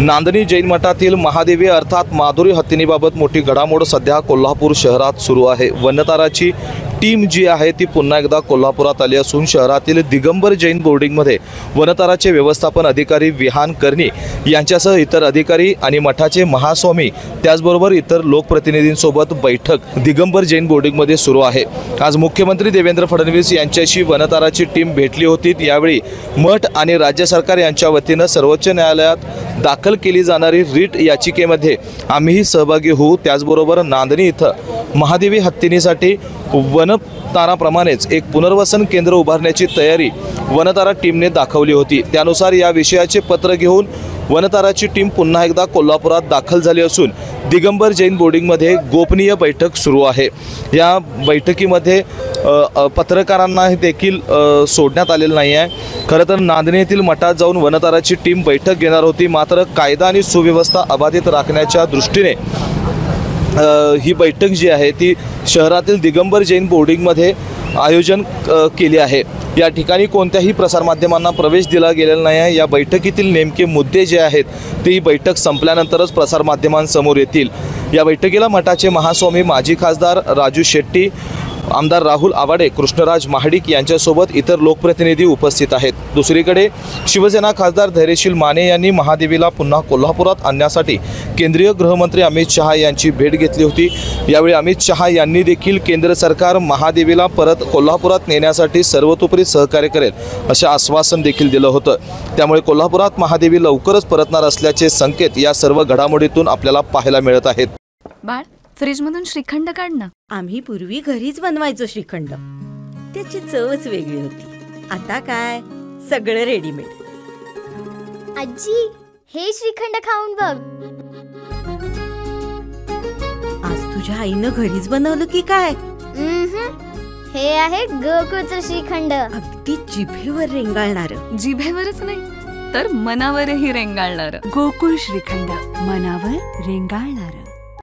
नांदणी जैन मठातील महादेवी अर्थात माधुरी हत्तीनीबाबत मोठी घडामोड सध्या कोल्हापूर शहरात सुरू आहे। वनताराची टीम जी आहे ती पुन्हा एकदा कोल्हापुरात आली असून शहरातील दिगंबर जैन बोर्डिंगमध्ये वनताराचे व्यवस्थापन अधिकारी विहान कर्णी यांच्यासह इतर अधिकारी आणि मठाचे महास्वामी त्याचबरोबर इतर लोकप्रतिनिधींसोबत बैठक दिगंबर जैन बोर्डिंगमध्ये सुरू आहे। आज मुख्यमंत्री देवेंद्र फडणवीस यांच्याशी वनताराची टीम भेटली होती। यावेळी मठ आणि राज्य सरकार यांच्या वतीने सर्वोच्च न्यायालयात दाखल केली जाणारी रिट याचिकेमध्ये आम्हीही सहभागी होऊ। त्याचबरोबर नांदणी इथं महादेवी हत्तीनीसाठी वनताराप्रमाणेच एक पुनर्वसन केंद्र उभारण्याची तयारी वनतारा टीमने दाखवली होती। त्यानुसार या विषयाचे पत्र घेऊन वनताराची टीम पुन्हा एकदा कोल्हापुरात दाखल झाली असून दिगंबर जैन बोर्डिंगमध्ये गोपनीय बैठक सुरू आहे। या बैठकीमध्ये पत्रकारांना देखील सोडण्यात आलेलं नाही आहे। खरं तर नांदणी येथील मठात जाऊन वनताराची टीम बैठक घेणार होती, मात्र कायदा आणि सुव्यवस्था अबाधित राखण्याच्या दृष्टीने ही बैठक जी आहे ती शहरातील दिगंबर जैन बोर्डिंगमध्ये आयोजन केली आहे। या ठिकाणी कोणत्याही प्रसारमाध्यमांना प्रवेश दिला गेलेला नाही आहे। या बैठकीतील नेमके मुद्दे जे आहेत ते ही बैठक संपल्यानंतरच प्रसारमाध्यमांसमोर येतील। या बैठकीला मठाचे महास्वामी माजी खासदार राजू शेट्टी, आमदार राहुल आवाडे, कृष्णराज महाडिक यांच्यासोबत इतर लोकप्रतिनिधी उपस्थित आहेत। दुसरीकडे शिवसेना खासदार धैर्यशील माने यांनी महादेवीला पुन्हा कोल्हापुरात आणण्यासाठी केंद्रीय गृहमंत्री अमित शहा यांची भेट घेतली होती। यावेळी अमित शहा यांनी देखील केंद्र सरकार महादेवीला परत कोल्हापुरात नेण्यासाठी सर्वतोपरी सहकार्य करेल असे आश्वासन देखील दिलं होतं। त्यामुळे कोल्हापुरात महादेवी लवकरच परतणार असल्याचे संकेत या सर्व घडामोडीतून आपल्याला पाहायला मिळत आहेत। बाळ, फ्रीजमधून श्रीखंड काढ ना। आम्ही पूर्वी घरीच बनवायचो श्रीखंड, त्याची चवच वेगळी होती। आता काय सगळं रेडीमेड। आजी, हे श्रीखंड खाऊन बघ। आज तुझ्या आईनं घरीच बनवलं की काय? हे आहे गोकुळचं श्रीखंड, अगदी जिभेवर रेंगाळणार। जिभेवरच नाही तर मनावरही रेंगाळणार। गोकुळ श्रीखंड, मनावर रेंगाळणार।